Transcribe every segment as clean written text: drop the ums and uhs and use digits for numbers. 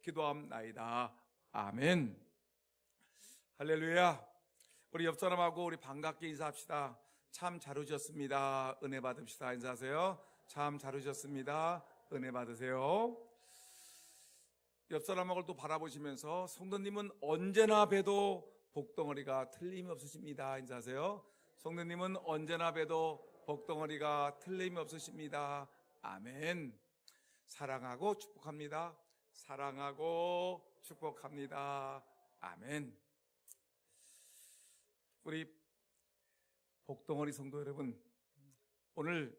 기도합나이다. 아멘. 할렐루야. 우리 옆 사람하고 우리 반갑게 인사합시다. 참 잘 오셨습니다. 은혜 받읍시다. 인사하세요. 참 잘 오셨습니다. 은혜 받으세요. 옆 사람하고 또 바라보시면서 성도님은 언제나 봬도 복덩어리가 틀림없으십니다. 인사하세요. 성도님은 언제나 봬도 복덩어리가 틀림없으십니다. 아멘. 사랑하고 축복합니다. 사랑하고 축복합니다. 아멘. 우리 복덩어리 성도 여러분, 오늘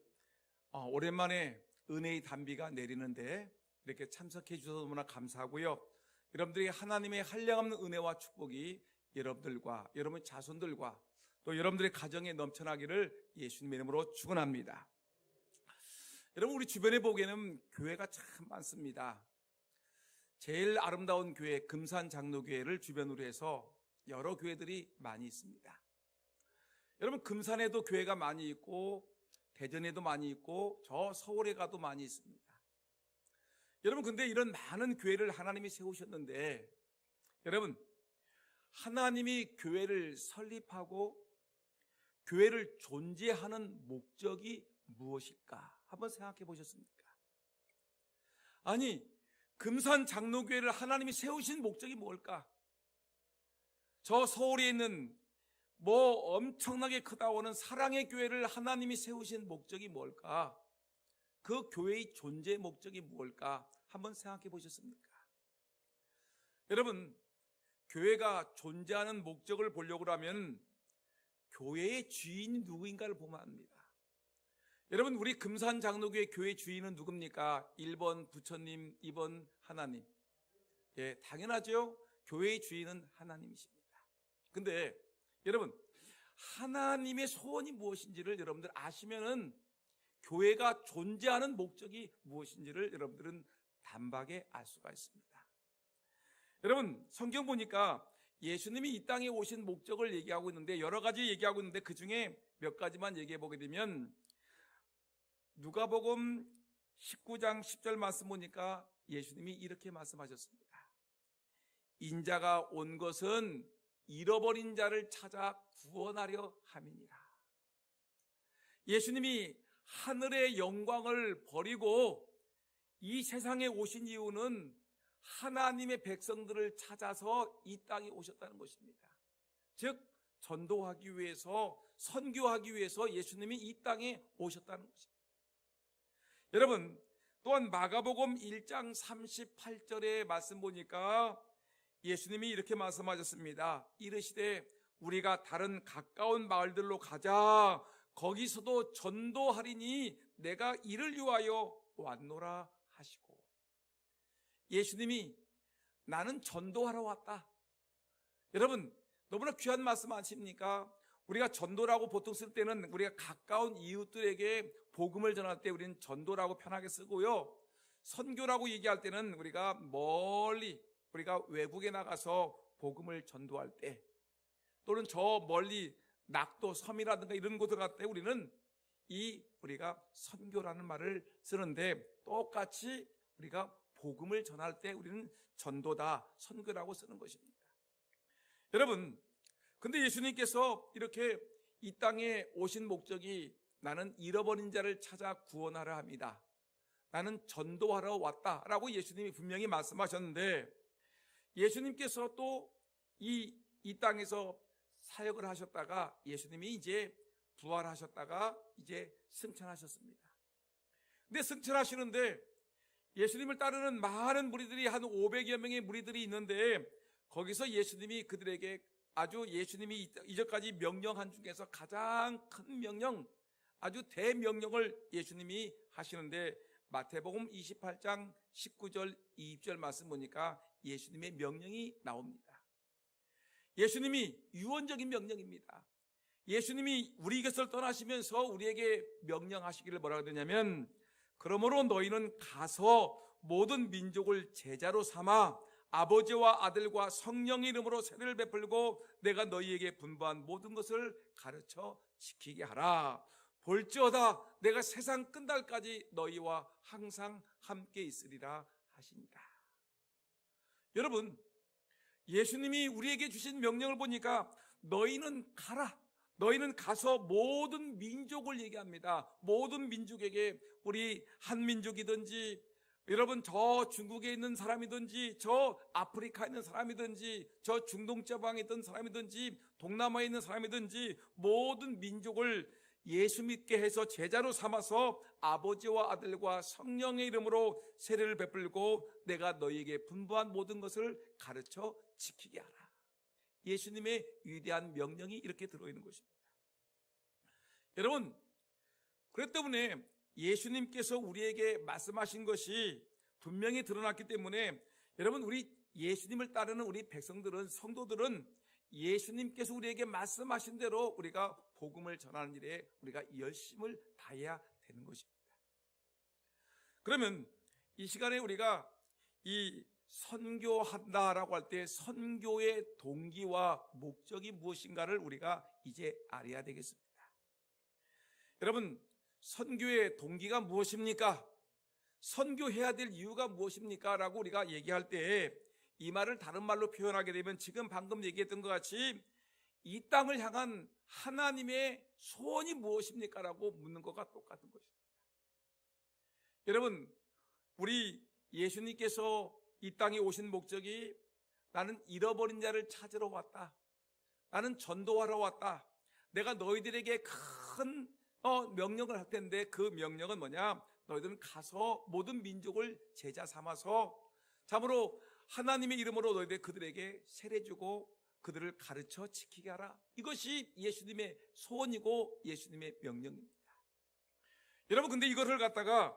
오랜만에 은혜의 단비가 내리는데 이렇게 참석해 주셔서 너무나 감사하고요. 여러분들이 하나님의 한량없는 은혜와 축복이 여러분들과 여러분 자손들과 또 여러분들의 가정에 넘쳐나기를 예수님의 이름으로 축원합니다. 여러분, 우리 주변에 보기에는 교회가 참 많습니다. 제일 아름다운 교회 금산장로교회를 주변으로 해서 여러 교회들이 많이 있습니다. 여러분, 금산에도 교회가 많이 있고 대전에도 많이 있고 저 서울에 가도 많이 있습니다. 여러분, 근데 이런 많은 교회를 하나님이 세우셨는데, 여러분, 하나님이 교회를 설립하고 교회를 존재하는 목적이 무엇일까? 한번 생각해 보셨습니까? 아니, 금산 장로교회를 하나님이 세우신 목적이 뭘까? 저 서울에 있는 엄청나게 크다고는 사랑의 교회를 하나님이 세우신 목적이 뭘까? 그 교회의 존재 목적이 뭘까? 한번 생각해 보셨습니까? 여러분, 교회가 존재하는 목적을 보려고 하면 교회의 주인이 누구인가를 보면 합니다. 여러분, 우리 금산장로교회 교회 주인은 누굽니까? 1번 부처님, 2번 하나님. 예, 당연하죠. 교회의 주인은 하나님이십니다. 근데 여러분, 하나님의 소원이 무엇인지를 여러분들 아시면은 교회가 존재하는 목적이 무엇인지를 여러분들은 단박에 알 수가 있습니다. 여러분, 성경 보니까 예수님이 이 땅에 오신 목적을 얘기하고 있는데 여러 가지 얘기하고 있는데 그 중에 몇 가지만 얘기해 보게 되면 누가복음 19장 10절 말씀 보니까 예수님이 이렇게 말씀하셨습니다. 인자가 온 것은 잃어버린 자를 찾아 구원하려 함이니라. 예수님이 하늘의 영광을 버리고 이 세상에 오신 이유는 하나님의 백성들을 찾아서 이 땅에 오셨다는 것입니다. 즉 전도하기 위해서, 선교하기 위해서 예수님이 이 땅에 오셨다는 것입니다. 여러분, 또한 마가복음 1장 38절의 말씀 보니까 예수님이 이렇게 말씀하셨습니다. 이르시되 우리가 다른 가까운 마을들로 가자. 거기서도 전도하리니 내가 이를 위하여 왔노라 하시고, 예수님이 나는 전도하러 왔다. 여러분, 너무나 귀한 말씀 아십니까? 우리가 전도라고 보통 쓸 때는 우리가 가까운 이웃들에게 복음을 전할 때 우리는 전도라고 편하게 쓰고요, 선교라고 얘기할 때는 우리가 멀리, 우리가 외국에 나가서 복음을 전도할 때, 또는 저 멀리 낙도 섬이라든가 이런 곳을 갈 때 우리는 우리가 선교라는 말을 쓰는데, 똑같이 우리가 복음을 전할 때 우리는 전도다, 선교라고 쓰는 것입니다. 여러분, 근데 예수님께서 이렇게 이 땅에 오신 목적이 나는 잃어버린 자를 찾아 구원하려 합니다, 나는 전도하러 왔다라고 예수님이 분명히 말씀하셨는데, 예수님께서 또 이 땅에서 사역을 하셨다가 예수님이 이제 부활하셨다가 이제 승천하셨습니다. 근데 승천하시는데 예수님을 따르는 많은 무리들이, 한 500여 명의 무리들이 있는데, 거기서 예수님이 그들에게 아주 예수님이 이전까지 명령한 중에서 가장 큰 명령, 아주 대명령을 예수님이 하시는데, 마태복음 28장 19절 20절 말씀 보니까 예수님의 명령이 나옵니다. 예수님이 유언적인 명령입니다. 예수님이 우리 곁을 떠나시면서 우리에게 명령하시기를 뭐라고 하냐면, 그러므로 너희는 가서 모든 민족을 제자로 삼아 아버지와 아들과 성령의 이름으로 세례를 베풀고 내가 너희에게 분부한 모든 것을 가르쳐 지키게 하라. 볼지어다 내가 세상 끝날까지 너희와 항상 함께 있으리라 하시니라. 여러분, 예수님이 우리에게 주신 명령을 보니까 너희는 가라. 너희는 가서 모든 민족을 얘기합니다. 모든 민족에게, 우리 한민족이든지, 여러분 저 중국에 있는 사람이든지, 저 아프리카에 있는 사람이든지, 저 중동지방에 있는 사람이든지, 동남아에 있는 사람이든지 모든 민족을 예수 믿게 해서 제자로 삼아서 아버지와 아들과 성령의 이름으로 세례를 베풀고 내가 너희에게 분부한 모든 것을 가르쳐 지키게 하라. 예수님의 위대한 명령이 이렇게 들어있는 것입니다. 여러분, 그렇기 때문에 예수님께서 우리에게 말씀하신 것이 분명히 드러났기 때문에 여러분, 우리 예수님을 따르는 우리 백성들은, 성도들은 예수님께서 우리에게 말씀하신 대로 우리가 복음을 전하는 일에 우리가 열심을 다해야 되는 것입니다. 그러면 이 시간에 우리가 이 선교한다라고 할 때 선교의 동기와 목적이 무엇인가를 우리가 이제 알아야 되겠습니다. 여러분, 선교의 동기가 무엇입니까? 선교해야 될 이유가 무엇입니까? 라고 우리가 얘기할 때 이 말을 다른 말로 표현하게 되면 지금 방금 얘기했던 것 같이 이 땅을 향한 하나님의 소원이 무엇입니까? 라고 묻는 것과 똑같은 것입니다. 여러분, 우리 예수님께서 이 땅에 오신 목적이 나는 잃어버린 자를 찾으러 왔다. 나는 전도하러 왔다. 내가 너희들에게 큰 명령을 할 텐데 그 명령은 뭐냐? 너희들은 가서 모든 민족을 제자 삼아서 참으로 하나님의 이름으로 너희들 그들에게 세례 주고 그들을 가르쳐 지키게 하라. 이것이 예수님의 소원이고 예수님의 명령입니다. 여러분, 근데 이것을 갖다가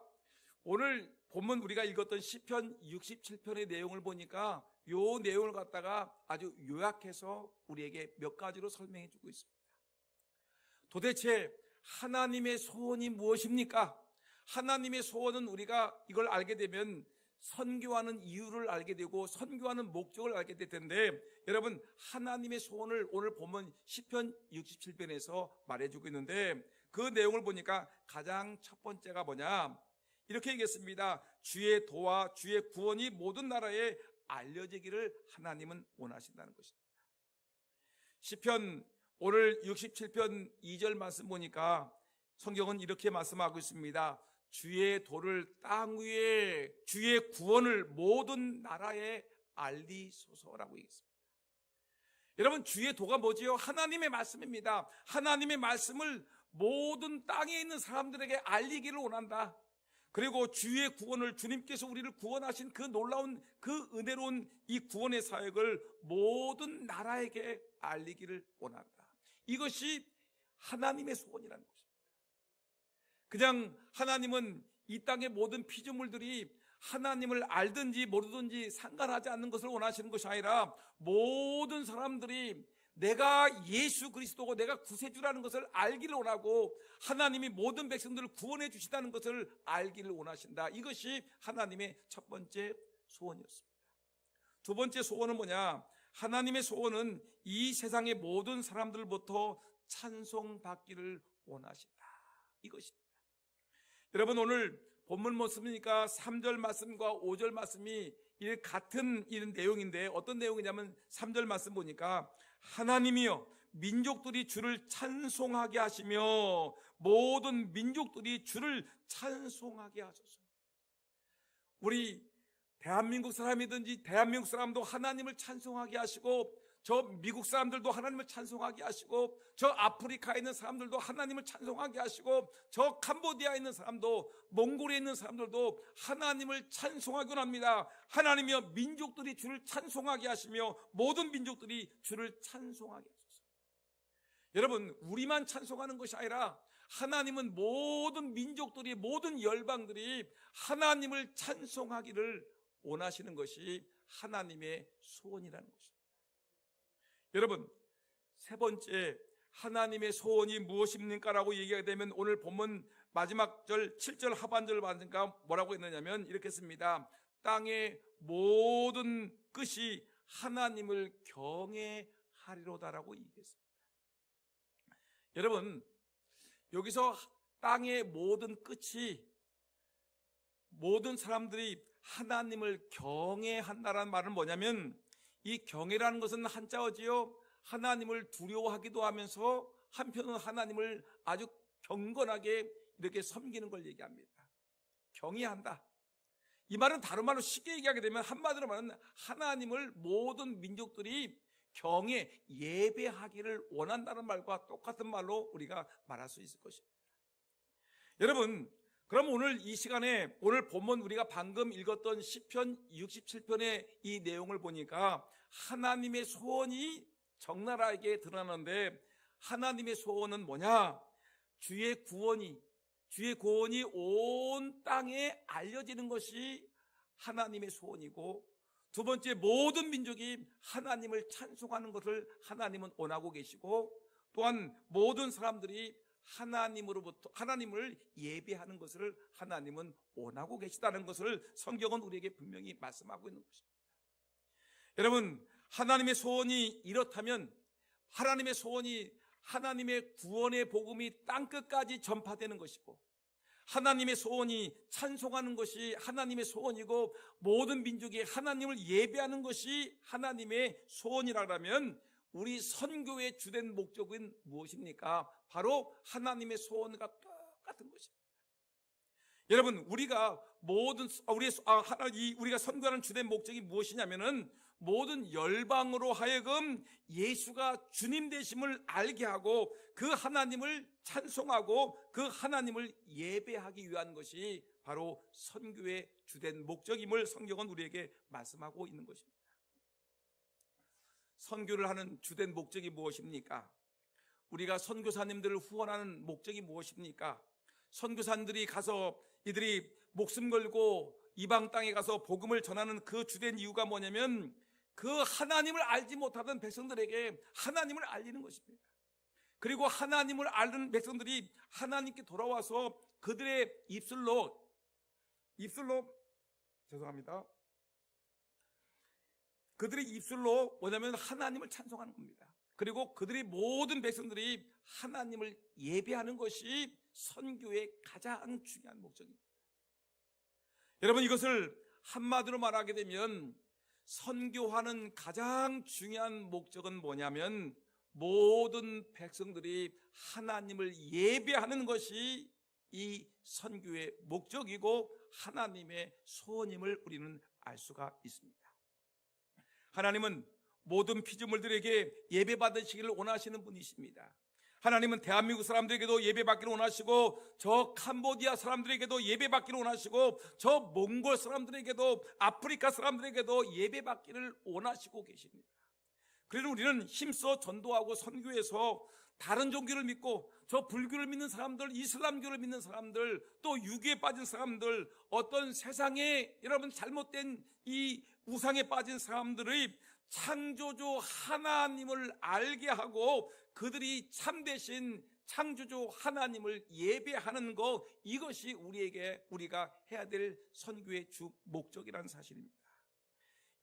오늘 본문 우리가 읽었던 시편 67편의 내용을 보니까 이 내용을 갖다가 아주 요약해서 우리에게 몇 가지로 설명해 주고 있습니다. 도대체 하나님의 소원이 무엇입니까? 하나님의 소원은 우리가 이걸 알게 되면 선교하는 이유를 알게 되고 선교하는 목적을 알게 될 텐데, 여러분, 하나님의 소원을 오늘 보면 시편 67편에서 말해주고 있는데 그 내용을 보니까 가장 첫 번째가 뭐냐? 이렇게 얘기했습니다. 주의 도와 주의 구원이 모든 나라에 알려지기를 하나님은 원하신다는 것입니다. 시편 오늘 67편 2절 말씀 보니까 성경은 이렇게 말씀하고 있습니다. 주의 도를 땅 위에, 주의 구원을 모든 나라에 알리소서라고 얘기했습니다. 여러분, 주의 도가 뭐지요? 하나님의 말씀입니다. 하나님의 말씀을 모든 땅에 있는 사람들에게 알리기를 원한다. 그리고 주의 구원을, 주님께서 우리를 구원하신 그 놀라운, 그 은혜로운 이 구원의 사역을 모든 나라에게 알리기를 원한다. 이것이 하나님의 소원이라는 것입니다. 그냥 하나님은 이 땅의 모든 피조물들이 하나님을 알든지 모르든지 상관하지 않는 것을 원하시는 것이 아니라 모든 사람들이 내가 예수 그리스도고 내가 구세주라는 것을 알기를 원하고 하나님이 모든 백성들을 구원해 주시다는 것을 알기를 원하신다. 이것이 하나님의 첫 번째 소원이었습니다. 두 번째 소원은 뭐냐? 하나님의 소원은 이 세상의 모든 사람들부터 찬송받기를 원하신다. 이것입니다. 여러분, 오늘 본문 말씀이니까 3절 말씀과 5절 말씀이 같은 이런 내용인데 어떤 내용이냐면 3절 말씀 보니까 하나님이여 민족들이 주를 찬송하게 하시며 모든 민족들이 주를 찬송하게 하소서. 우리 대한민국 사람이든지 대한민국 사람도 하나님을 찬송하게 하시고 저 미국 사람들도 하나님을 찬송하게 하시고 저 아프리카에 있는 사람들도 하나님을 찬송하게 하시고 저 캄보디아에 있는 사람도 몽골에 있는 사람들도 하나님을 찬송하기 원합니다. 하나님이여 민족들이 주를 찬송하게 하시며 모든 민족들이 주를 찬송하게 하소서. 여러분, 우리만 찬송하는 것이 아니라 하나님은 모든 민족들이, 모든 열방들이 하나님을 찬송하기를 원하시는 것이 하나님의 소원이라는 것입니다. 여러분, 세 번째 하나님의 소원이 무엇입니까? 라고 얘기하게 되면 오늘 본문 마지막 절 7절 하반절 보니까 뭐라고 했느냐면 이렇게 씁니다. 땅의 모든 끝이 하나님을 경외하리로다라고 얘기했습니다. 여러분, 여기서 땅의 모든 끝이 모든 사람들이 하나님을 경외한다라는 말은 뭐냐면, 이 경외라는 것은 한자어지요, 하나님을 두려워하기도 하면서 한편은 하나님을 아주 경건하게 이렇게 섬기는 걸 얘기합니다. 경외한다. 이 말은 다른 말로 쉽게 얘기하게 되면, 한마디로 말하면 하나님을 모든 민족들이 예배하기를 원한다는 말과 똑같은 말로 우리가 말할 수 있을 것입니다. 여러분, 그럼 오늘 이 시간에, 오늘 본문 우리가 방금 읽었던 시편 67편의 이 내용을 보니까 하나님의 소원이 적나라하게 드러나는데, 하나님의 소원은 뭐냐? 주의 구원이 온 땅에 알려지는 것이 하나님의 소원이고, 두 번째, 모든 민족이 하나님을 찬송하는 것을 하나님은 원하고 계시고, 또한 모든 사람들이 하나님을 예배하는 것을 하나님은 원하고 계시다는 것을 성경은 우리에게 분명히 말씀하고 있는 것입니다. 여러분, 하나님의 소원이 이렇다면, 하나님의 소원이 하나님의 구원의 복음이 땅끝까지 전파되는 것이고, 하나님의 소원이 찬송하는 것이 하나님의 소원이고, 모든 민족이 하나님을 예배하는 것이 하나님의 소원이라면, 우리 선교의 주된 목적은 무엇입니까? 바로 하나님의 소원과 똑같은 것입니다. 여러분, 우리가 선교하는 주된 목적이 무엇이냐면은, 모든 열방으로 하여금 예수가 주님 되심을 알게 하고 그 하나님을 찬송하고 그 하나님을 예배하기 위한 것이 바로 선교의 주된 목적임을 성경은 우리에게 말씀하고 있는 것입니다. 선교를 하는 주된 목적이 무엇입니까? 우리가 선교사님들을 후원하는 목적이 무엇입니까? 선교사님들이 가서 이들이 목숨 걸고 이방 땅에 가서 복음을 전하는 그 주된 이유가 뭐냐면, 그 하나님을 알지 못하던 백성들에게 하나님을 알리는 것입니다. 그리고 하나님을 아는 백성들이 하나님께 돌아와서 그들의 입술로 뭐냐면 하나님을 찬송하는 겁니다. 그리고 그들이 모든 백성들이 하나님을 예배하는 것이 선교의 가장 중요한 목적입니다. 여러분, 이것을 한마디로 말하게 되면, 선교하는 가장 중요한 목적은 뭐냐면, 모든 백성들이 하나님을 예배하는 것이 이 선교의 목적이고 하나님의 소원임을 우리는 알 수가 있습니다. 하나님은 모든 피조물들에게 예배받으시기를 원하시는 분이십니다. 하나님은 대한민국 사람들에게도 예배받기를 원하시고, 저 캄보디아 사람들에게도 예배받기를 원하시고, 저 몽골 사람들에게도, 아프리카 사람들에게도 예배받기를 원하시고 계십니다. 그래서 우리는 힘써 전도하고 선교해서 다른 종교를 믿고, 저 불교를 믿는 사람들, 이슬람교를 믿는 사람들, 또 유교에 빠진 사람들, 어떤 세상에 여러분 잘못된 이 우상에 빠진 사람들의 창조주 하나님을 알게 하고 그들이 참되신 창조주 하나님을 예배하는 것, 이것이 우리가 해야 될 선교의 주 목적이라는 사실입니다.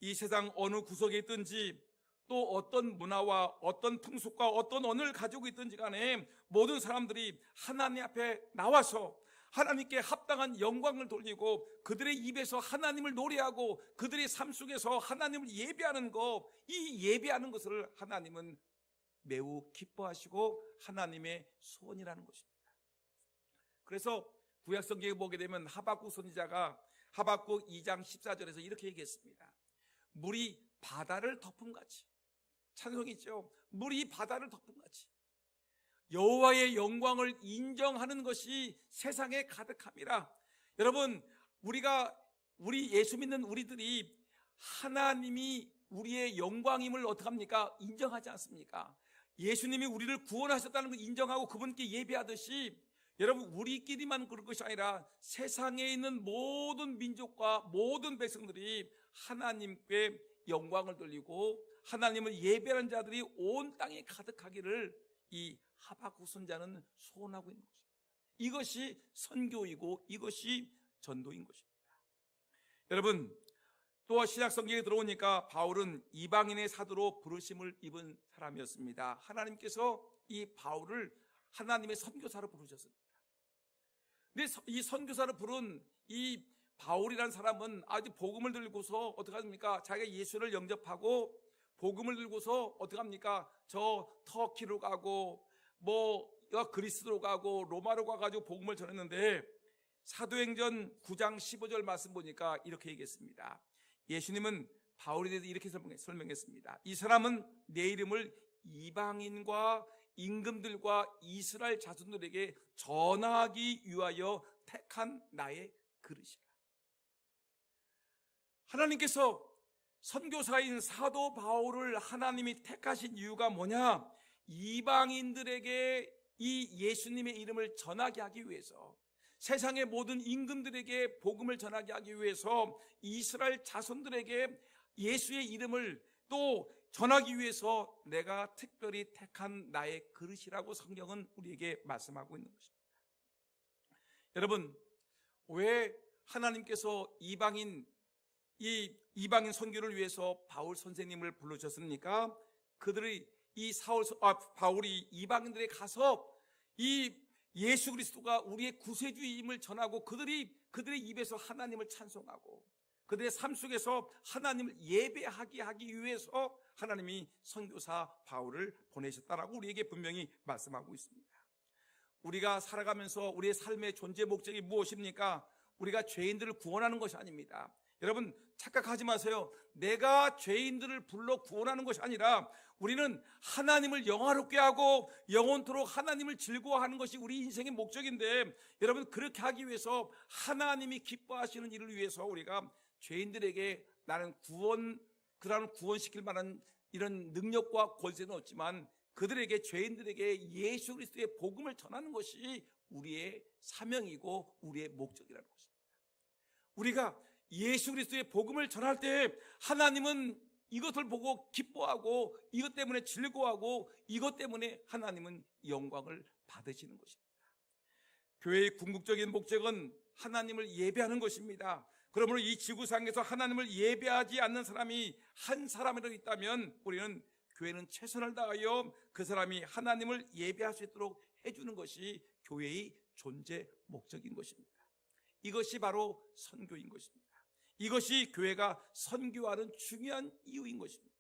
이 세상 어느 구석에 있든지, 또 어떤 문화와 어떤 풍속과 어떤 언어를 가지고 있든지 간에 모든 사람들이 하나님 앞에 나와서 하나님께 합당한 영광을 돌리고 그들의 입에서 하나님을 노래하고 그들의 삶 속에서 하나님을 예배하는 것, 이 예배하는 것을 하나님은 매우 기뻐하시고 하나님의 소원이라는 것입니다. 그래서 구약 성경에 보게 되면 하박국 선지자가 하박국 2장 14절에서 이렇게 얘기했습니다. 물이 바다를 덮음같이, 찬송이죠. 물이 바다를 덮음같이 여호와의 영광을 인정하는 것이 세상에 가득함이라. 여러분, 우리 예수 믿는 우리들이 하나님이 우리의 영광임을 어떻게 합니까? 인정하지 않습니까? 예수님이 우리를 구원하셨다는 걸 인정하고 그분께 예배하듯이, 여러분, 우리끼리만 그럴 것이 아니라 세상에 있는 모든 민족과 모든 백성들이 하나님께 영광을 돌리고 하나님을 예배하는 자들이 온 땅에 가득하기를 이 하박국 선지자는 소원하고 있는 것입니다. 이것이 선교이고 이것이 전도인 것입니다. 여러분, 또 신약 성경에 들어오니까 바울은 이방인의 사도로 부르심을 입은 사람이었습니다. 하나님께서 이 바울을 하나님의 선교사로 부르셨습니다. 근데 이 선교사로 부른 이 바울이라는 사람은 아주 복음을 들고서 어떻게 합니까? 자기가 예수를 영접하고 복음을 들고서 어떻게 합니까? 저 터키로 가고 그리스로 가고 로마로 가가지고 복음을 전했는데, 사도행전 9장 15절 말씀 보니까 이렇게 얘기했습니다. 예수님은 바울에 대해서 이렇게 설명했습니다. 이 사람은 내 이름을 이방인과 임금들과 이스라엘 자손들에게 전하기 위하여 택한 나의 그릇이라. 하나님께서 선교사인 사도 바울을 하나님이 택하신 이유가 뭐냐? 이방인들에게 이 예수님의 이름을 전하게 하기 위해서, 세상의 모든 임금들에게 복음을 전하게 하기 위해서, 이스라엘 자손들에게 예수의 이름을 또 전하기 위해서 내가 특별히 택한 나의 그릇이라고 성경은 우리에게 말씀하고 있는 것입니다. 여러분, 왜 하나님께서 이방인 선교를 위해서 바울 선생님을 불러주셨습니까? 바울이 이방인들에 가서 이 예수 그리스도가 우리의 구세주임을 전하고 그들의 입에서 하나님을 찬송하고 그들의 삶 속에서 하나님을 예배하게 하기 위해서 하나님이 선교사 바울을 보내셨다라고 우리에게 분명히 말씀하고 있습니다. 우리가 살아가면서 우리의 삶의 존재 목적이 무엇입니까? 우리가 죄인들을 구원하는 것이 아닙니다. 여러분, 착각하지 마세요. 내가 죄인들을 불러 구원하는 것이 아니라 우리는 하나님을 영화롭게 하고 영원토록 하나님을 즐거워하는 것이 우리 인생의 목적인데, 여러분, 그렇게 하기 위해서 하나님이 기뻐하시는 일을 위해서 우리가 죄인들에게 나는 그러한 구원시킬 만한 이런 능력과 권세는 없지만 그들에게, 죄인들에게 예수 그리스도의 복음을 전하는 것이 우리의 사명이고 우리의 목적이라는 것입니다. 우리가 예수 그리스도의 복음을 전할 때 하나님은 이것을 보고 기뻐하고 이것 때문에 즐거워하고 이것 때문에 하나님은 영광을 받으시는 것입니다. 교회의 궁극적인 목적은 하나님을 예배하는 것입니다. 그러므로 이 지구상에서 하나님을 예배하지 않는 사람이 한 사람이라도 있다면 우리는, 교회는 최선을 다하여 그 사람이 하나님을 예배할 수 있도록 해주는 것이 교회의 존재 목적인 것입니다. 이것이 바로 선교인 것입니다. 이것이 교회가 선교하는 중요한 이유인 것입니다.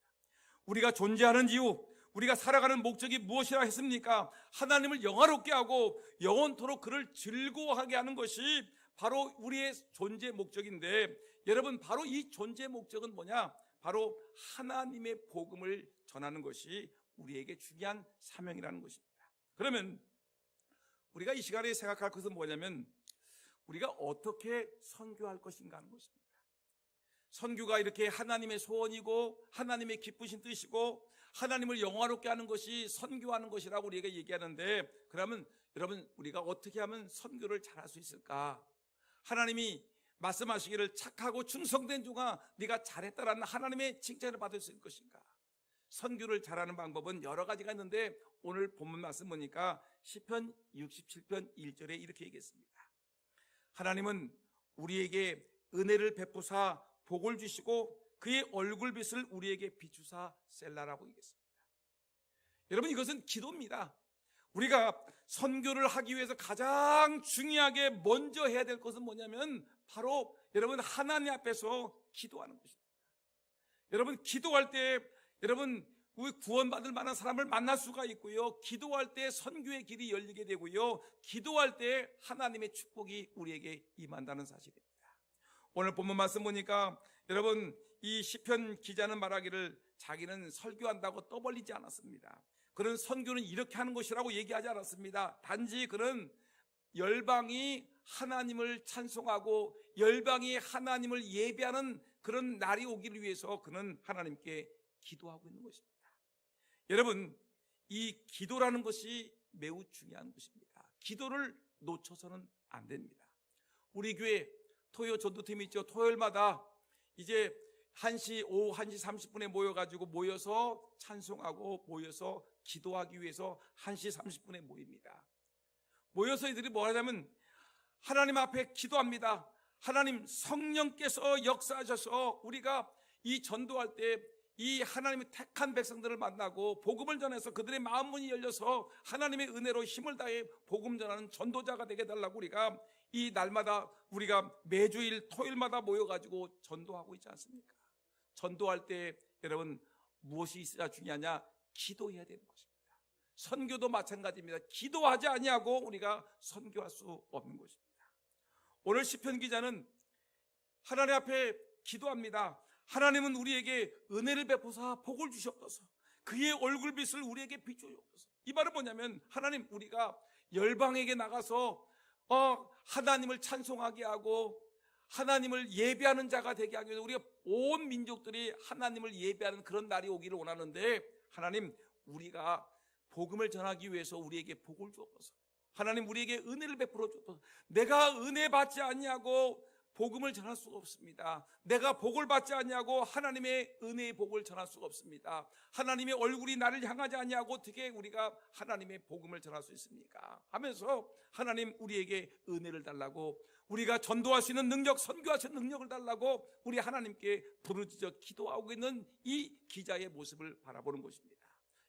우리가 존재하는 이유, 우리가 살아가는 목적이 무엇이라 했습니까? 하나님을 영화롭게 하고 영원토록 그를 즐거워하게 하는 것이 바로 우리의 존재 목적인데, 여러분, 바로 이 존재 목적은 뭐냐? 바로 하나님의 복음을 전하는 것이 우리에게 중요한 사명이라는 것입니다. 그러면 우리가 이 시간에 생각할 것은 뭐냐면, 우리가 어떻게 선교할 것인가 하는 것입니다. 선교가 이렇게 하나님의 소원이고 하나님의 기쁘신 뜻이고 하나님을 영화롭게 하는 것이 선교하는 것이라고 우리가 얘기하는데, 그러면 여러분, 우리가 어떻게 하면 선교를 잘할 수 있을까? 하나님이 말씀하시기를 착하고 충성된 종아 네가 잘했다라는 하나님의 칭찬을 받을 수 있을 것인가? 선교를 잘하는 방법은 여러 가지가 있는데, 오늘 본문 말씀 보니까 시편 67편 1절에 이렇게 얘기했습니다. 하나님은 우리에게 은혜를 베푸사 복을 주시고 그의 얼굴빛을 우리에게 비추사 셀라라고 얘기했습니다. 여러분, 이것은 기도입니다. 우리가 선교를 하기 위해서 가장 중요하게 먼저 해야 될 것은 뭐냐면 바로 여러분, 하나님 앞에서 기도하는 것입니다. 여러분, 기도할 때 여러분, 우리 구원받을 만한 사람을 만날 수가 있고요, 기도할 때 선교의 길이 열리게 되고요, 기도할 때 하나님의 축복이 우리에게 임한다는 사실입니다. 오늘 본문 말씀 보니까 여러분, 이 시편 기자는 말하기를 자기는 설교한다고 떠벌리지 않았습니다. 그는 선교는 이렇게 하는 것이라고 얘기하지 않았습니다. 단지 그는 열방이 하나님을 찬송하고 열방이 하나님을 예배하는 그런 날이 오기를 위해서 그는 하나님께 기도하고 있는 것입니다. 여러분, 이 기도라는 것이 매우 중요한 것입니다. 기도를 놓쳐서는 안 됩니다. 우리 교회 토요 전도팀이 있죠. 토요일마다 이제 오후 1시 30분에 모여서 찬송하고 모여서 기도하기 위해서 1시 30분에 모입니다. 모여서 이들이 뭐 하냐면 하나님 앞에 기도합니다. 하나님, 성령께서 역사하셔서 우리가 이 전도할 때 이 하나님의 택한 백성들을 만나고 복음을 전해서 그들의 마음 문이 열려서 하나님의 은혜로 힘을 다해 복음 전하는 전도자가 되게 해달라고 우리가 이 날마다 우리가 매주일 토요일마다 모여가지고 전도하고 있지 않습니까? 전도할 때 여러분 무엇이 있어야 중요하냐? 기도해야 되는 것입니다. 선교도 마찬가지입니다. 기도하지 아니하고 우리가 선교할 수 없는 것입니다. 오늘 시편 기자는 하나님 앞에 기도합니다. 하나님은 우리에게 은혜를 베푸사 복을 주시옵소서. 그의 얼굴빛을 우리에게 비추옵소서. 이 말은 뭐냐면 하나님, 우리가 열방에게 나가서 하나님을 찬송하게 하고 하나님을 예배하는 자가 되게 하기 위해서 우리가 온 민족들이 하나님을 예배하는 그런 날이 오기를 원하는데, 하나님, 우리가 복음을 전하기 위해서 우리에게 복을 주옵소서. 하나님, 우리에게 은혜를 베풀어 주옵소서. 내가 은혜 받지 않냐고 복음을 전할 수가 없습니다. 내가 복을 받지 않냐고 하나님의 은혜의 복을 전할 수가 없습니다. 하나님의 얼굴이 나를 향하지 않냐고 어떻게 우리가 하나님의 복음을 전할 수 있습니까? 하면서 하나님, 우리에게 은혜를 달라고, 우리가 전도할 수 있는 능력, 선교할 수 있는 능력을 달라고 우리 하나님께 부르짖어 기도하고 있는 이 기자의 모습을 바라보는 것입니다.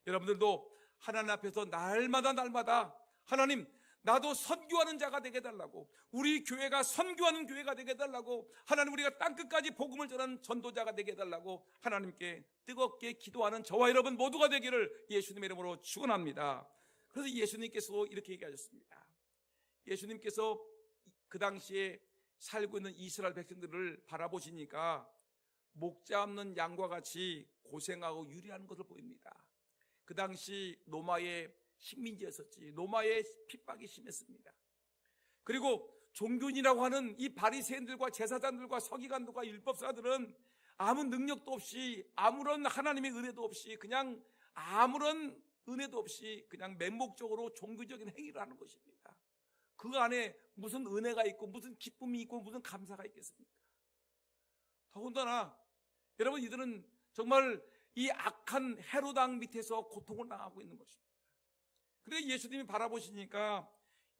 여러분들도 하나님 앞에서 날마다 하나님, 나도 선교하는 자가 되게 해달라고, 우리 교회가 선교하는 교회가 되게 해달라고, 하나님, 우리가 땅끝까지 복음을 전하는 전도자가 되게 해달라고 하나님께 뜨겁게 기도하는 저와 여러분 모두가 되기를 예수님의 이름으로 축원합니다. 그래서 예수님께서 이렇게 얘기하셨습니다. 예수님께서 그 당시에 살고 있는 이스라엘 백성들을 바라보시니까 목자 없는 양과 같이 고생하고 유리하는 것을 보입니다. 그 당시 로마의 식민지였었지, 로마의 핍박이 심했습니다. 그리고 종교인이라고 하는 이 바리새인들과 제사장들과 서기관들과 율법사들은 아무 능력도 없이, 아무런 하나님의 은혜도 없이, 그냥 아무런 은혜도 없이 그냥 맹목적으로 종교적인 행위를 하는 것입니다. 그 안에 무슨 은혜가 있고 무슨 기쁨이 있고 무슨 감사가 있겠습니까? 더군다나 여러분, 이들은 정말 이 악한 헤롯 왕 밑에서 고통을 당하고 있는 것입니다. 그래서 예수님이 바라보시니까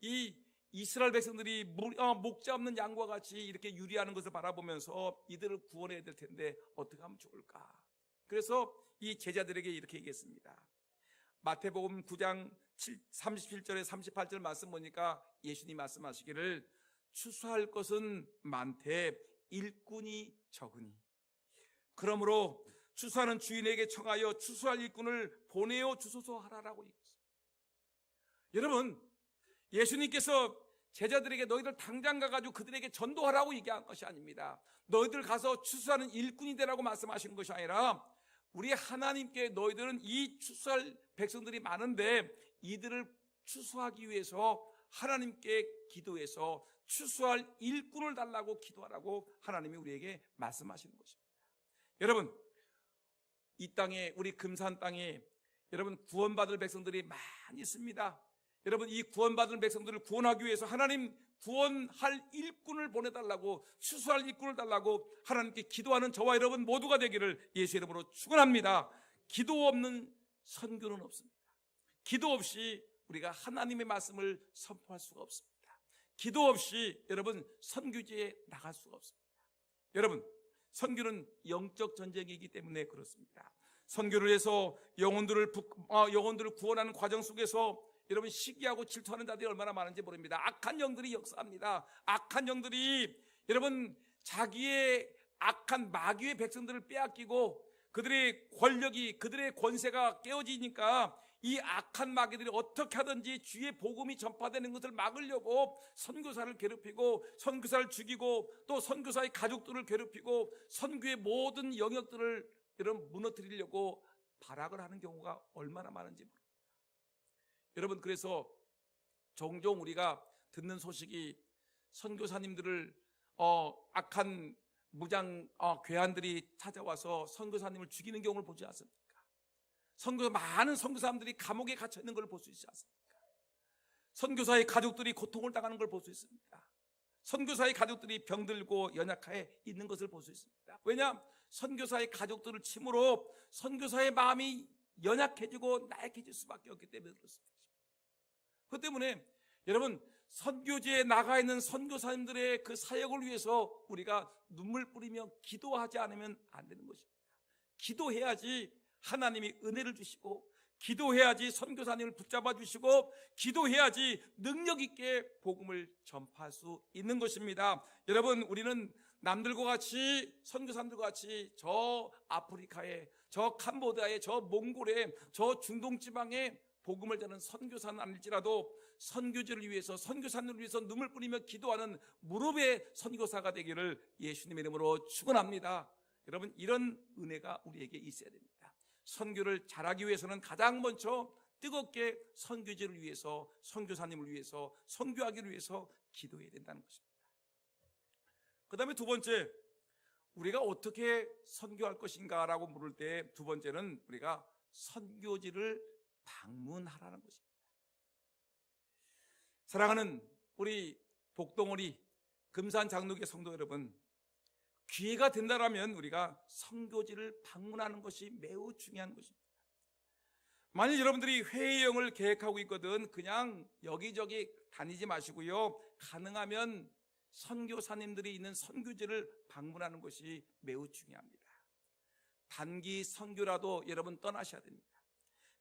이 이스라엘 백성들이 목자 없는 양과 같이 이렇게 유리하는 것을 바라보면서 이들을 구원해야 될 텐데 어떻게 하면 좋을까? 그래서 이 제자들에게 이렇게 얘기했습니다. 마태복음 9장 37절에 38절 말씀 보니까 예수님이 말씀하시기를 추수할 것은 많되 일꾼이 적으니, 그러므로 추수하는 주인에게 청하여 추수할 일꾼을 보내어 주소서 하라라고 얘기했습니다. 여러분, 예수님께서 제자들에게 너희들 당장 가가지고 그들에게 전도하라고 얘기한 것이 아닙니다. 너희들 가서 추수하는 일꾼이 되라고 말씀하시는 것이 아니라, 우리 하나님께 너희들은 이 추수할 백성들이 많은데 이들을 추수하기 위해서 하나님께 기도해서 추수할 일꾼을 달라고 기도하라고 하나님이 우리에게 말씀하시는 것입니다. 여러분, 이 땅에, 우리 금산 땅에 여러분 구원받을 백성들이 많이 있습니다. 여러분, 이 구원받은 백성들을 구원하기 위해서 하나님 구원할 일꾼을 보내달라고, 추수할 일꾼을 달라고 하나님께 기도하는 저와 여러분 모두가 되기를 예수의 이름으로 축원합니다. 기도 없는 선교는 없습니다. 기도 없이 우리가 하나님의 말씀을 선포할 수가 없습니다. 기도 없이 여러분 선교지에 나갈 수가 없습니다. 여러분, 선교는 영적 전쟁이기 때문에 그렇습니다. 선교를 해서 영혼들을 구원하는 과정 속에서 여러분 시기하고 질투하는 자들이 얼마나 많은지 모릅니다. 악한 영들이 역사합니다. 악한 영들이 여러분 자기의 악한 마귀의 백성들을 빼앗기고 그들의 권력이, 그들의 권세가 깨어지니까 이 악한 마귀들이 어떻게 하든지 주의 복음이 전파되는 것을 막으려고 선교사를 괴롭히고 선교사를 죽이고 또 선교사의 가족들을 괴롭히고 선교의 모든 영역들을 여러분 무너뜨리려고 발악을 하는 경우가 얼마나 많은지 모릅니다. 여러분, 그래서 종종 우리가 듣는 소식이 선교사님들을 악한 무장 괴한들이 찾아와서 선교사님을 죽이는 경우를 보지 않습니까? 많은 선교사님들이 감옥에 갇혀 있는 걸 볼 수 있지 않습니까? 선교사의 가족들이 고통을 당하는 걸 볼 수 있습니다. 선교사의 가족들이 병들고 연약해 있는 것을 볼 수 있습니다. 왜냐? 선교사의 가족들을 침으로 선교사의 마음이 연약해지고 나약해질 수밖에 없기 때문에 그렇습니다. 그 때문에 여러분, 선교지에 나가 있는 선교사님들의 그 사역을 위해서 우리가 눈물 뿌리며 기도하지 않으면 안 되는 것입니다. 기도해야지 하나님이 은혜를 주시고, 기도해야지 선교사님을 붙잡아 주시고 기도해야지 능력 있게 복음을 전파할 수 있는 것입니다. 여러분, 우리는 남들과 같이 선교사님들과 같이 저 아프리카에, 저 캄보디아에, 저 몽골에, 저 중동 지방에 복음을 전하는 선교사는 아닐지라도 선교지를 위해서, 선교사님을 위해서 눈물 뿌리며 기도하는 무릎의 선교사가 되기를 예수님의 이름으로 축원합니다. 여러분, 이런 은혜가 우리에게 있어야 됩니다. 선교를 잘하기 위해서는 가장 먼저 뜨겁게 선교지를 위해서, 선교사님을 위해서, 선교하기를 위해서 기도해야 된다는 것입니다. 그 다음에 두 번째, 우리가 어떻게 선교할 것인가 라고 물을 때 두 번째는 우리가 선교지를 방문하라는 것입니다. 사랑하는 우리 복동어리 금산 장로교 성도 여러분, 기회가 된다라면 우리가 선교지를 방문하는 것이 매우 중요한 것입니다. 만일 여러분들이 회의형을 계획하고 있거든 그냥 여기저기 다니지 마시고요, 가능하면 선교사님들이 있는 선교지를 방문하는 것이 매우 중요합니다. 단기 선교라도 여러분 떠나셔야 됩니다.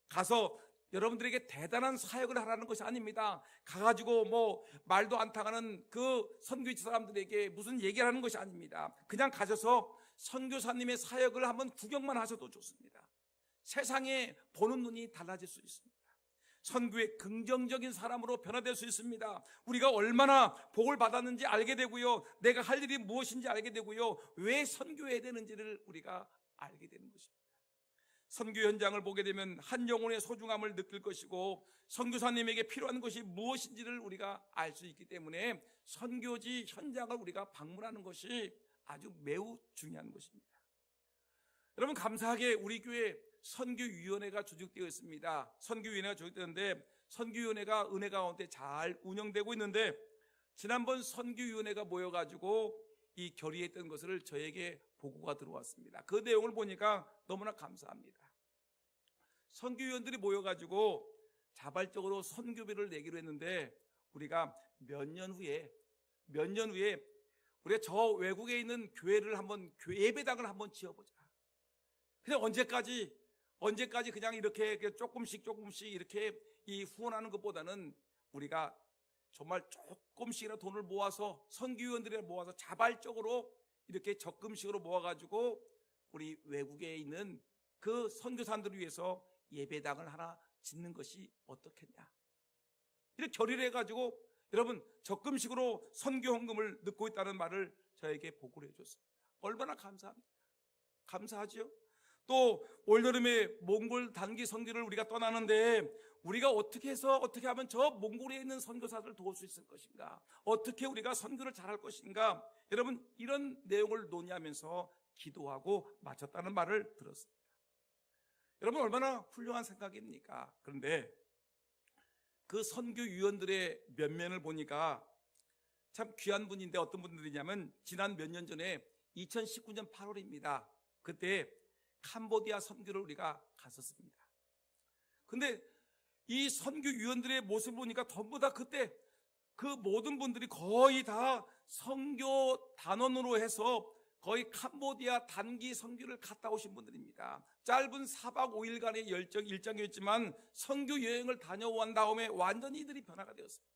가서 여러분들에게 대단한 사역을 하라는 것이 아닙니다. 가가지고 뭐 말도 안 통하는 그 선교지 사람들에게 무슨 얘기를 하는 것이 아닙니다. 그냥 가셔서 선교사님의 사역을 한번 구경만 하셔도 좋습니다. 세상에 보는 눈이 달라질 수 있습니다. 선교의 긍정적인 사람으로 변화될 수 있습니다. 우리가 얼마나 복을 받았는지 알게 되고요, 내가 할 일이 무엇인지 알게 되고요, 왜 선교해야 되는지를 우리가 알게 되는 것입니다. 선교 현장을 보게 되면 한 영혼의 소중함을 느낄 것이고 선교사님에게 필요한 것이 무엇인지를 우리가 알 수 있기 때문에 선교지 현장을 우리가 방문하는 것이 아주 매우 중요한 것입니다. 여러분, 감사하게 우리 교회 선교위원회가 조직되어 있습니다. 선교위원회가 조직되는데 선교위원회가 은혜 가운데 잘 운영되고 있는데, 지난번 선교위원회가 모여가지고 이 결의했던 것을 저에게 보고가 들어왔습니다. 그 내용을 보니까 너무나 감사합니다. 선교위원들이 모여가지고 자발적으로 선교비를 내기로 했는데, 우리가 몇 년 후에 우리가 저 외국에 있는 교회를 한번, 예배당을 한번 지어보자. 그냥 언제까지 그냥 이렇게 조금씩 이렇게 이 후원하는 것보다는 우리가 정말 조금씩이라도 돈을 모아서, 선교위원들이 모아서 자발적으로 이렇게 적금식으로 모아가지고 우리 외국에 있는 그 선교사님들을 위해서 예배당을 하나 짓는 것이 어떻겠냐, 이렇게 결의를 해가지고 여러분 적금식으로 선교헌금을 넣고 있다는 말을 저에게 보고를 해줬습니다. 얼마나 감사하지요? 또 올여름에 몽골 단기 선교를 우리가 떠나는데, 우리가 어떻게 하면 저 몽골에 있는 선교사들을 도울 수 있을 것인가, 어떻게 우리가 선교를 잘할 것인가, 여러분 이런 내용을 논의하면서 기도하고 마쳤다는 말을 들었습니다. 여러분, 얼마나 훌륭한 생각입니까? 그런데 그 선교위원들의 면면을 보니까 참 귀한 분인데, 어떤 분들이냐면 지난 몇 년 전에 2019년 8월입니다. 그때 캄보디아 선교를 우리가 갔었습니다. 근데 이 선교위원들의 모습을 보니까 전부 다 그때 그 모든 분들이 거의 다 선교 단원으로 해서 거의 캄보디아 단기 선교를 갔다 오신 분들입니다. 짧은 4박 5일간의 일정이었지만 선교 여행을 다녀온 다음에 완전히 이들이 변화가 되었습니다.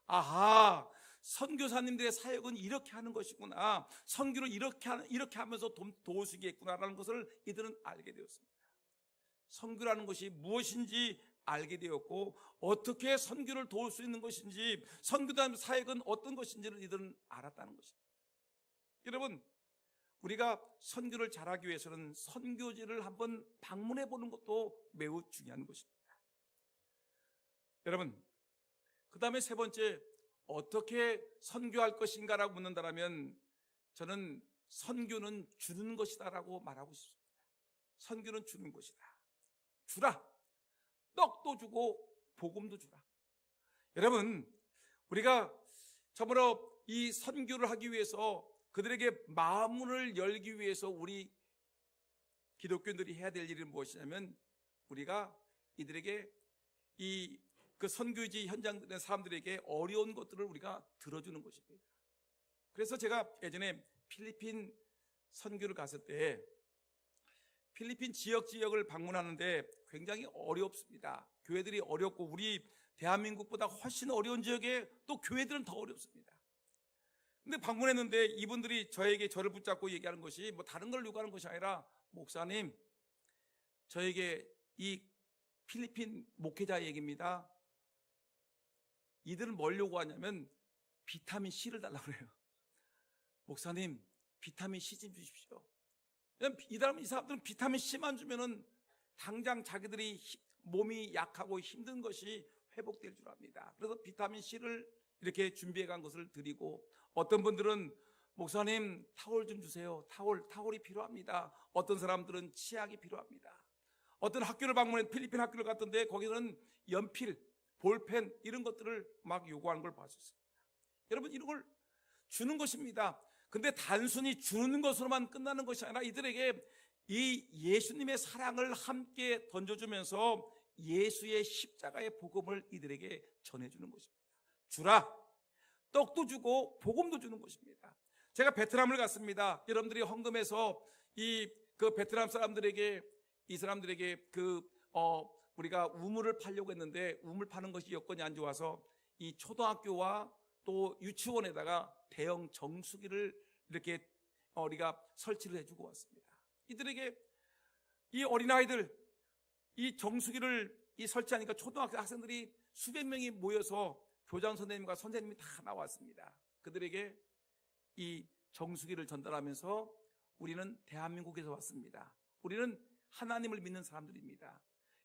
아하, 선교사님들의 사역은 이렇게 하는 것이구나, 선교를 이렇게 하면서 도울 수 있겠구나라는 것을 이들은 알게 되었습니다. 선교라는 것이 무엇인지 알게 되었고, 어떻게 선교를 도울 수 있는 것인지, 선교단 사역은 어떤 것인지를 이들은 알았다는 것입니다. 여러분, 우리가 선교를 잘하기 위해서는 선교지를 한번 방문해 보는 것도 매우 중요한 것입니다. 여러분, 그 다음에 세 번째, 어떻게 선교할 것인가라고 묻는다면 저는 선교는 주는 것이다라고 말하고 싶습니다. 선교는 주는 것이다. 주라. 떡도 주고 복음도 주라. 여러분, 우리가 저번에 이 선교를 하기 위해서, 그들에게 마음문을 열기 위해서 우리 기독교인들이 해야 될 일은 무엇이냐면, 우리가 이들에게 그 선교지 현장의 사람들에게 어려운 것들을 우리가 들어주는 것입니다. 그래서 제가 예전에 필리핀 선교를 갔을 때 필리핀 지역을 방문하는데 굉장히 어렵습니다. 교회들이 어렵고 우리 대한민국보다 훨씬 어려운 지역에 또 교회들은 더 어렵습니다. 근데 방문했는데 이분들이 저를 붙잡고 얘기하는 것이 뭐 다른 걸 요구하는 것이 아니라, 목사님, 저에게 이 필리핀 목회자 얘기입니다. 이들은 뭘 요구하냐면 비타민 C를 달라고 그래요. 목사님, 비타민 C 좀 주십시오. 이 사람들은 비타민 C만 주면은 당장 자기들이 몸이 약하고 힘든 것이 회복될 줄 압니다. 그래서 비타민 C를 이렇게 준비해 간 것을 드리고, 어떤 분들은 목사님 타월 좀 주세요. 타월이 필요합니다. 어떤 사람들은 치약이 필요합니다. 어떤 학교를 방문해 필리핀 학교를 갔던데 거기서는 연필, 볼펜 이런 것들을 막 요구하는 걸 봤었습니다. 여러분, 이런 걸 주는 것입니다. 근데 단순히 주는 것으로만 끝나는 것이 아니라 이들에게 이 예수님의 사랑을 함께 던져주면서 예수의 십자가의 복음을 이들에게 전해주는 것입니다. 주라, 떡도 주고 복음도 주는 것입니다. 제가 베트남을 갔습니다. 여러분들이 헌금해서 그 베트남 사람들에게, 이 사람들에게 우리가 우물을 팔려고 했는데 우물 파는 것이 여건이 안 좋아서 이 초등학교와 또 유치원에다가 대형 정수기를 이렇게 우리가 설치를 해주고 왔습니다. 이들에게, 이 어린아이들, 이 정수기를 설치하니까 초등학교 학생들이 수백 명이 모여서 교장 선생님과 선생님이 다 나왔습니다. 그들에게 이 정수기를 전달하면서 우리는 대한민국에서 왔습니다. 우리는 하나님을 믿는 사람들입니다.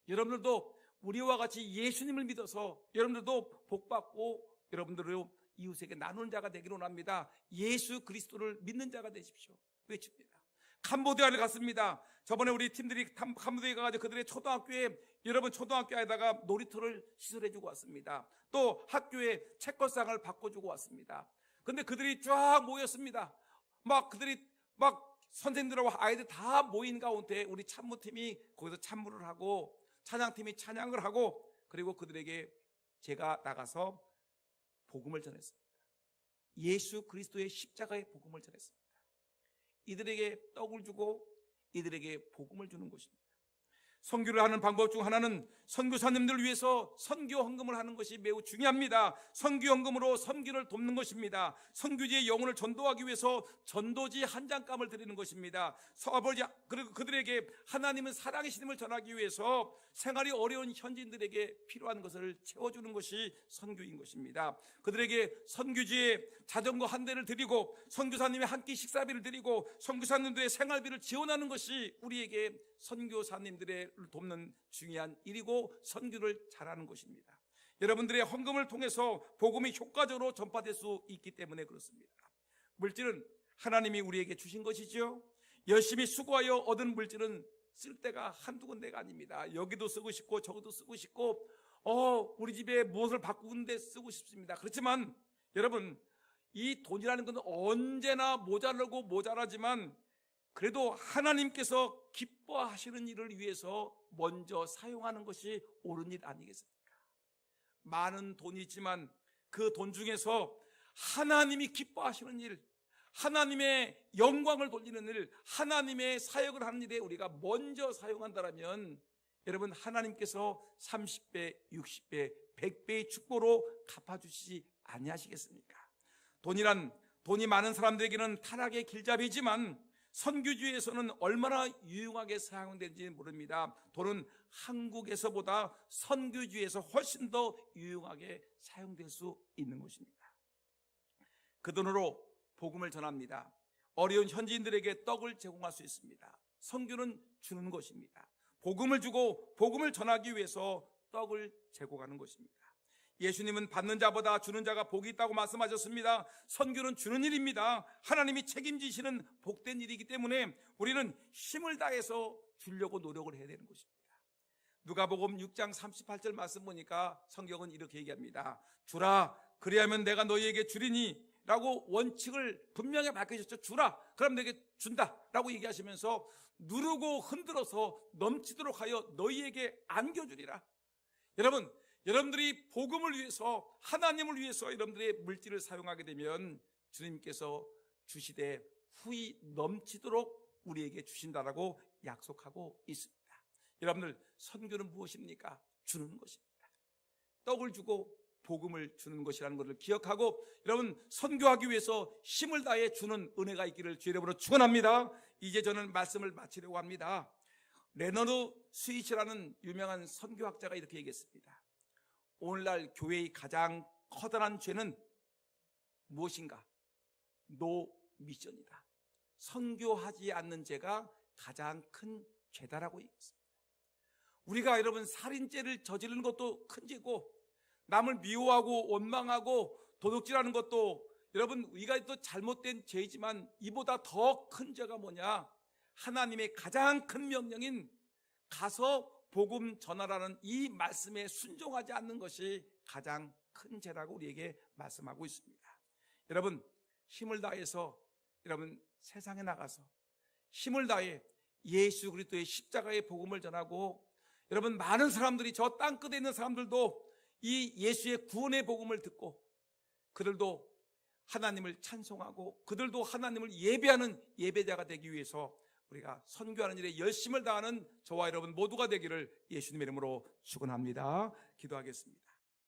여러분들도 우리와 같이 예수님을 믿어서 여러분들도 복받고 여러분들도 이웃에게 나누는 자가 되기를 원합니다. 예수 그리스도를 믿는 자가 되십시오. 외칩니다. 캄보디아를 갔습니다. 저번에 우리 팀들이 캄보디아에 가가지고 그들의 초등학교에, 여러분 초등학교에다가 놀이터를 시설해주고 왔습니다. 또 학교에 책걸상을 바꿔주고 왔습니다. 근데 그들이 쫙 모였습니다. 그들이 선생님들하고 아이들 다 모인 가운데 우리 찬무팀이 거기서 찬무를 하고 찬양팀이 찬양을 하고, 그리고 그들에게 제가 나가서 복음을 전했습니다. 예수 그리스도의 십자가의 복음을 전했습니다. 이들에게 떡을 주고 이들에게 복음을 주는 것입니다. 선교를 하는 방법 중 하나는 선교사님들을 위해서 선교 헌금을 하는 것이 매우 중요합니다. 선교 헌금으로 선교를 돕는 것입니다. 선교지의 영혼을 전도하기 위해서 전도지 한 장감을 드리는 것입니다. 아버지, 그리고 그들에게 하나님은 사랑이심을 전하기 위해서 생활이 어려운 현지인들에게 필요한 것을 채워주는 것이 선교인 것입니다. 그들에게 선교지에 자전거 한 대를 드리고 선교사님의 한 끼 식사비를 드리고 선교사님들의 생활비를 지원하는 것이 우리에게 선교사님들을 돕는 중요한 일이고 선교를 잘하는 것입니다. 여러분들의 헌금을 통해서 복음이 효과적으로 전파될 수 있기 때문에 그렇습니다. 물질은 하나님이 우리에게 주신 것이죠. 열심히 수고하여 얻은 물질은 쓸 데가 한두 군데가 아닙니다. 여기도 쓰고 싶고 저기도 쓰고 싶고 우리 집에 무엇을 바꾸는 데 쓰고 싶습니다. 그렇지만 여러분, 이 돈이라는 것은 언제나 모자라고 모자라지만 그래도 하나님께서 기뻐하시는 일을 위해서 먼저 사용하는 것이 옳은 일 아니겠습니까? 많은 돈이 있지만 그 돈 중에서 하나님이 기뻐하시는 일, 하나님의 영광을 돌리는 일, 하나님의 사역을 하는 일에 우리가 먼저 사용한다면 여러분, 하나님께서 30배, 60배, 100배의 축복으로 갚아주시지 아니하시겠습니까? 돈이 많은 사람들에게는 타락의 길잡이지만 선교지에서는 얼마나 유용하게 사용되는지 모릅니다. 돈은 한국에서보다 선교지에서 훨씬 더 유용하게 사용될 수 있는 것입니다. 그 돈으로 복음을 전합니다. 어려운 현지인들에게 떡을 제공할 수 있습니다. 선교는 주는 것입니다. 복음을 주고 복음을 전하기 위해서 떡을 제공하는 것입니다. 예수님은 받는 자보다 주는 자가 복이 있다고 말씀하셨습니다. 선교는 주는 일입니다. 하나님이 책임지시는 복된 일이기 때문에 우리는 힘을 다해서 주려고 노력을 해야 되는 것입니다. 누가복음 6장 38절 말씀 보니까 성경은 이렇게 얘기합니다. 주라, 그리하면 내가 너희에게 주리니 라고 원칙을 분명히 밝히셨죠. 주라, 그럼 내게 준다 라고 얘기하시면서 누르고 흔들어서 넘치도록 하여 너희에게 안겨주리라. 여러분들이 복음을 위해서, 하나님을 위해서 여러분들의 물질을 사용하게 되면 주님께서 주시되 후히 넘치도록 우리에게 주신다라고 약속하고 있습니다. 여러분들, 선교는 무엇입니까? 주는 것입니다. 떡을 주고 복음을 주는 것이라는 것을 기억하고, 여러분, 선교하기 위해서 힘을 다해 주는 은혜가 있기를 주의 이름으로 축원합니다. 이제 저는 말씀을 마치려고 합니다. 레너드 스위치라는 유명한 선교학자가 이렇게 얘기했습니다. 오늘날 교회의 가장 커다란 죄는 무엇인가? 노 미션이다. 선교하지 않는 죄가 가장 큰 죄다라고 얘기했습니다. 우리가 여러분 살인죄를 저지르는 것도 큰 죄고, 남을 미워하고 원망하고 도둑질하는 것도 여러분 우리가 또 잘못된 죄이지만, 이보다 더 큰 죄가 뭐냐? 하나님의 가장 큰 명령인 가서 복음 전하라는 이 말씀에 순종하지 않는 것이 가장 큰 죄라고 우리에게 말씀하고 있습니다. 여러분, 힘을 다해서 여러분 세상에 나가서 힘을 다해 예수 그리스도의 십자가의 복음을 전하고, 여러분 많은 사람들이, 저 땅끝에 있는 사람들도 이 예수의 구원의 복음을 듣고 그들도 하나님을 찬송하고 그들도 하나님을 예배하는 예배자가 되기 위해서 우리가 선교하는 일에 열심을 다하는 저와 여러분 모두가 되기를 예수님의 이름으로 축원합니다. 기도하겠습니다.